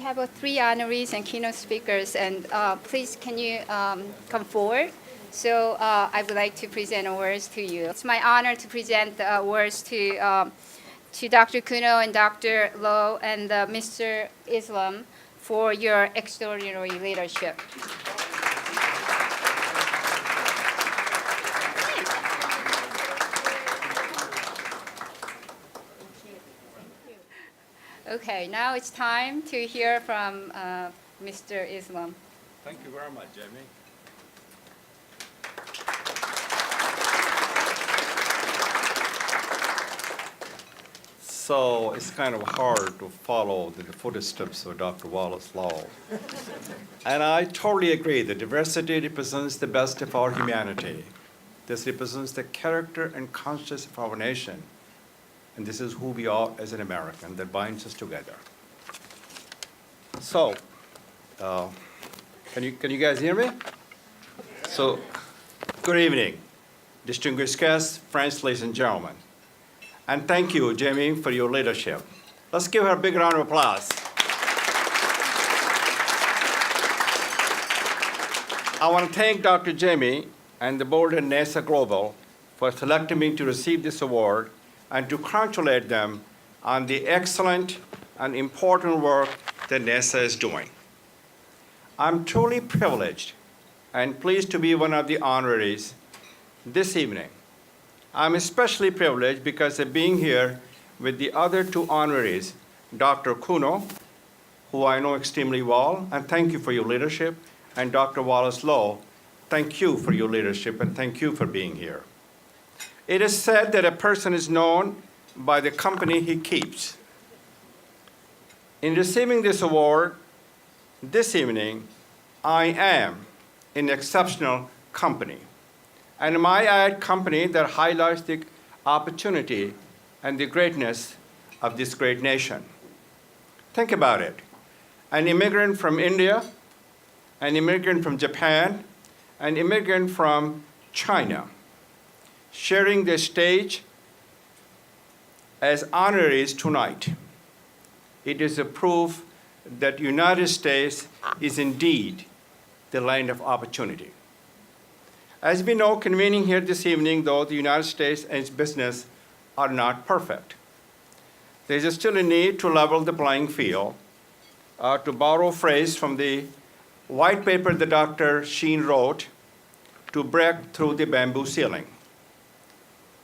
have three honorees and keynote speakers, and please can you come forward? So I would like to present awards to you. It's my honor to present the awards to Dr. Kuno and Dr. Low and Mr. Islam for your extraordinary leadership. Okay, now it's time to hear from Mr. Islam. Thank you very much, Jamie. So it's kind of hard to follow the footsteps of Dr. Wallace Law. And I totally agree that diversity represents the best of our humanity. This represents the character and conscience of our nation. And this is who we are as an American that binds us together. So, can you guys hear me? So, good evening, distinguished guests, friends, ladies and gentlemen. And thank you, Jamie, for your leadership. Let's give her a big round of applause. I want to thank Dr. Jamie and the board at naisA Global for selecting me to receive this award and to congratulate them on the excellent and important work that naisA is doing. I'm truly privileged and pleased to be one of the honorees this evening. I'm especially privileged because of being here with the other two honorees, Dr. Kuno, who I know extremely well, and thank you for your leadership, and Dr. Wallace Low, thank you for your leadership and thank you for being here. It is said that a person is known by the company he keeps. In receiving this award this evening, I am in exceptional company. And my ad company that highlights the opportunity and the greatness of this great nation. Think about it. An immigrant from India, an immigrant from Japan, an immigrant from China, sharing the stage as honorees tonight. It is a proof that the United States is indeed the land of opportunity. As we know, convening here this evening, though, the United States and its business are not perfect. There is still a need to level the playing field, to borrow a phrase from the white paper that Dr. Sheen wrote, to break through the bamboo ceiling.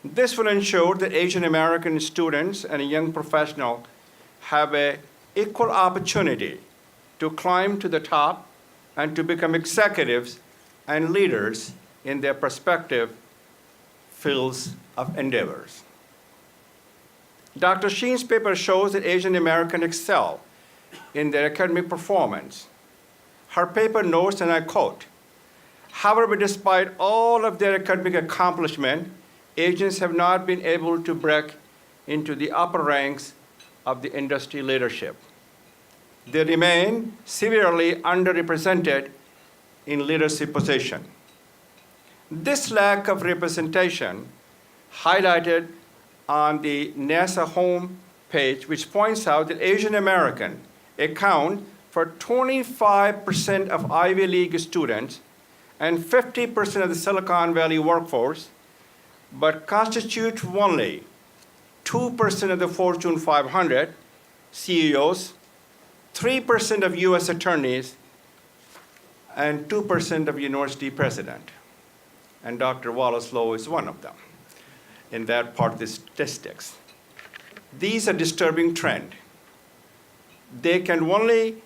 This will ensure that Asian American students and young professionals have an equal opportunity to climb to the top and to become executives and leaders in their respective fields of endeavors. Dr. Sheen's paper shows that Asian Americans excel in their academic performance. Her paper notes, and I quote, "However, despite all of their academic accomplishment, Asians have not been able to break into the upper ranks of the industry leadership. They remain severely underrepresented in leadership positions. This lack of representation highlighted on the naisA home page, which points out that Asian Americans account for 25% of Ivy League students and 50% of the Silicon Valley workforce, but constitute only 2% of the Fortune 500 CEOs, 3% of US attorneys, and 2% of university presidents. And Dr. Wallace Low is one of them in that part of the statistics. These are disturbing trends. They can only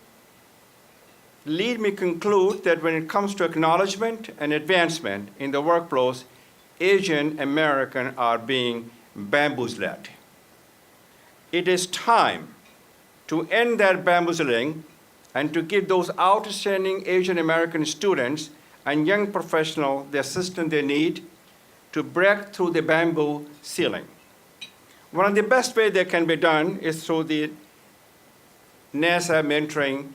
lead me to conclude that when it comes to acknowledgement and advancement in the workplace, Asian Americans are being bamboozled. It is time to end that bamboozling and to give those outstanding Asian American students and young professionals the assistance they need to break through the bamboo ceiling. One of the best ways that can be done is through the naisA mentoring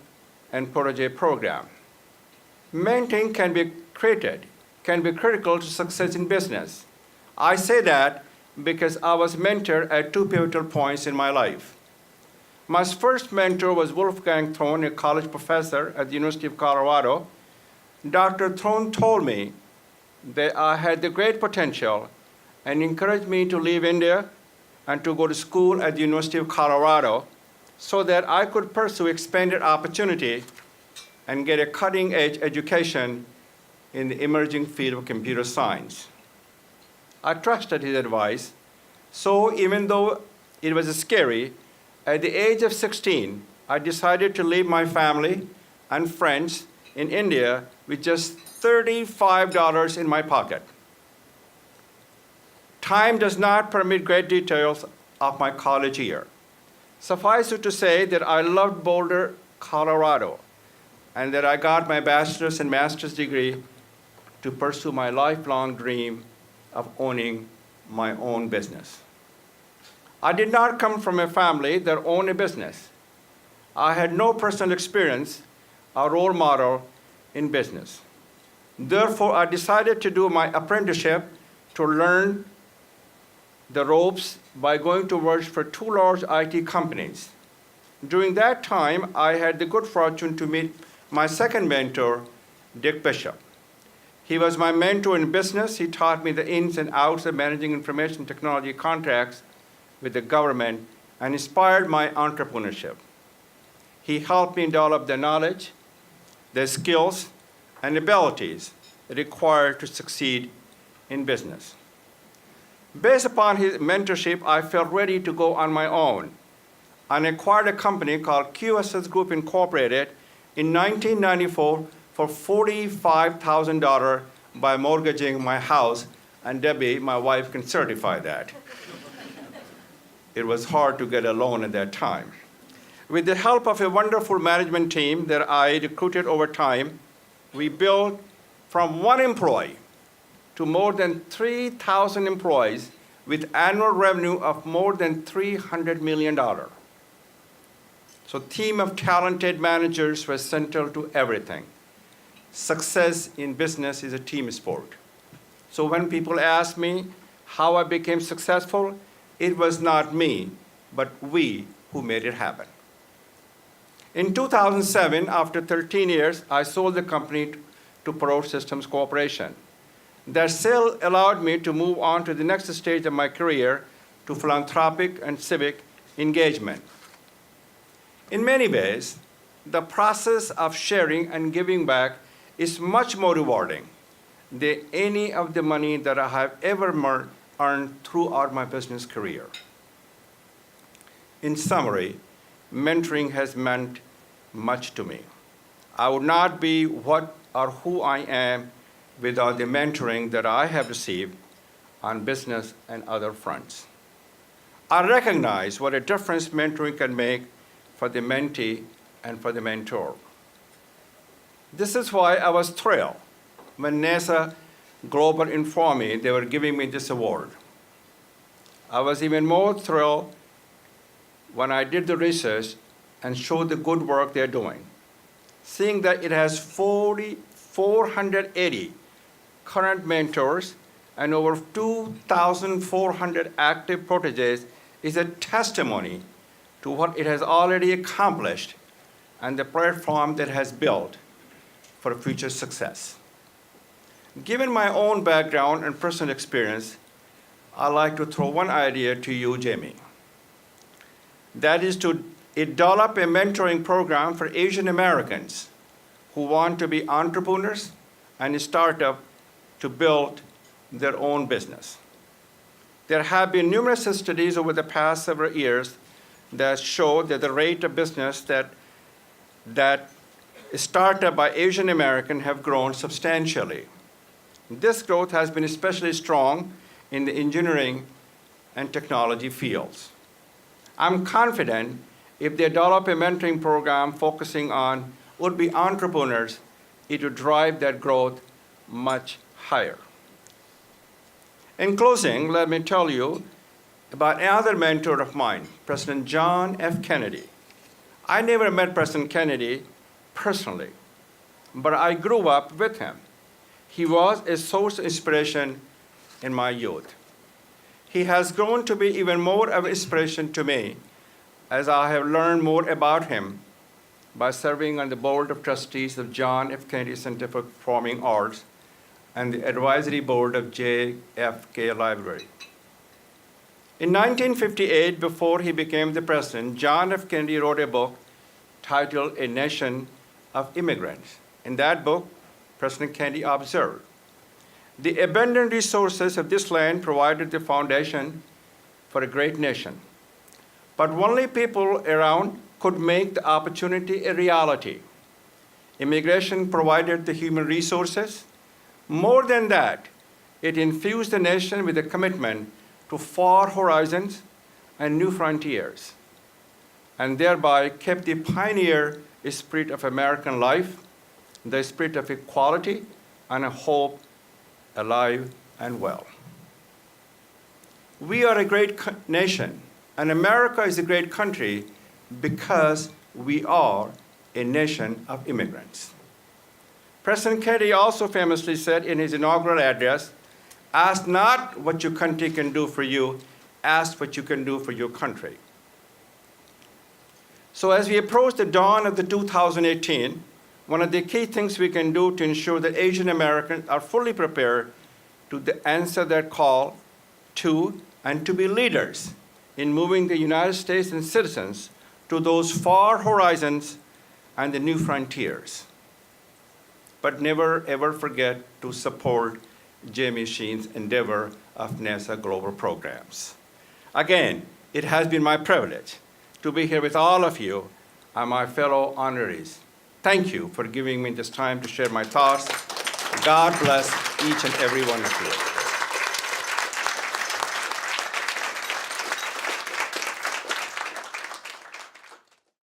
and protege program. Mentoring can be critical to success in business. I say that because I was mentored at two pivotal points in my life. My first mentor was Wolfgang Thron, a college professor at the University of Colorado. Dr. Thron told me that I had the great potential and encouraged me to leave India and to go to school at the University of Colorado so that I could pursue expanded opportunity and get a cutting-edge education in the emerging field of computer science. I trusted his advice, so even though it was scary, at the age of 16, I decided to leave my family and friends in India with just $35 in my pocket. Time does not permit great details of my college year. Suffice it to say that I loved Boulder, Colorado, and that I got my bachelor's and master's degree to pursue my lifelong dream of owning my own business. I did not come from a family that owned a business. I had no personal experience or role model in business. Therefore, I decided to do my apprenticeship to learn the ropes by going to work for two large IT companies. During that time, I had the good fortune to meet my second mentor, Dick Bishop. He was my mentor in business. He taught me the ins and outs of managing information technology contracts with the government and inspired my entrepreneurship. He helped me develop the knowledge, the skills, and abilities required to succeed in business. Based upon his mentorship, I felt ready to go on my own and acquired a company called QSS Group Incorporated in 1994 for $45,000 by mortgaging my house, and Debbie, my wife, can certify that. It was hard to get a loan at that time. With the help of a wonderful management team that I recruited over time, we built from one employee to more than 3,000 employees with annual revenue of more than $300 million. So team of talented managers was central to everything. Success in business is a team sport. So when people ask me how I became successful, it was not me, but we who made it happen. In 2007, after 13 years, I sold the company to Parrot Systems Corporation. That sale allowed me to move on to the next stage of my career to philanthropic and civic engagement. In many ways, the process of sharing and giving back is much more rewarding than any of the money that I have ever earned throughout my business career. In summary, mentoring has meant much to me. I would not be what or who I am without the mentoring that I have received on business and other fronts. I recognize what a difference mentoring can make for the mentee and for the mentor. This is why I was thrilled when naisA Global informed me they were giving me this award. I was even more thrilled when I did the research and showed the good work they're doing. Seeing that it has 480 current mentors and over 2,400 active proteges is a testimony to what it has already accomplished and the platform that it has built for future success. Given my own background and personal experience, I'd like to throw one idea to you, Jamie. That is to develop a mentoring program for Asian Americans who want to be entrepreneurs and start up to build their own business. There have been numerous studies over the past several years that show that the rate of business that started by Asian Americans have grown substantially. This growth has been especially strong in the engineering and technology fields. I'm confident if they develop a mentoring program focusing on would-be entrepreneurs, it would drive that growth much higher. In closing, let me tell you about another mentor of mine, President John F. Kennedy. I never met President Kennedy personally, but I grew up with him. He was a source of inspiration in my youth. He has grown to be even more of an inspiration to me as I have learned more about him by serving on the board of trustees of John F. Kennedy Center for Performing Arts and the advisory board of JFK Library. In 1958, before he became the president, John F. Kennedy wrote a book titled A Nation of Immigrants. In that book, President Kennedy observed, "The abundant resources of this land provided the foundation for a great nation. But only people around could make the opportunity a reality. Immigration provided the human resources. More than that, it infused the nation with a commitment to far horizons and new frontiers, and thereby kept the pioneer spirit of American life, the spirit of equality and a hope alive and well." We are a great nation, and America is a great country because we are a nation of immigrants. President Kennedy also famously said in his inaugural address, "Ask not what your country can do for you, ask what you can do for your country." So as we approach the dawn of the 2018, one of the key things we can do to ensure that Asian Americans are fully prepared to answer that call to and to be leaders in moving the United States and citizens to those far horizons and the new frontiers. But never ever forget to support Jamie Sheen's endeavor of naisA Global Programs. Again, it has been my privilege to be here with all of you and my fellow honorees. Thank you for giving me this time to share my thoughts. God bless each and every one of you.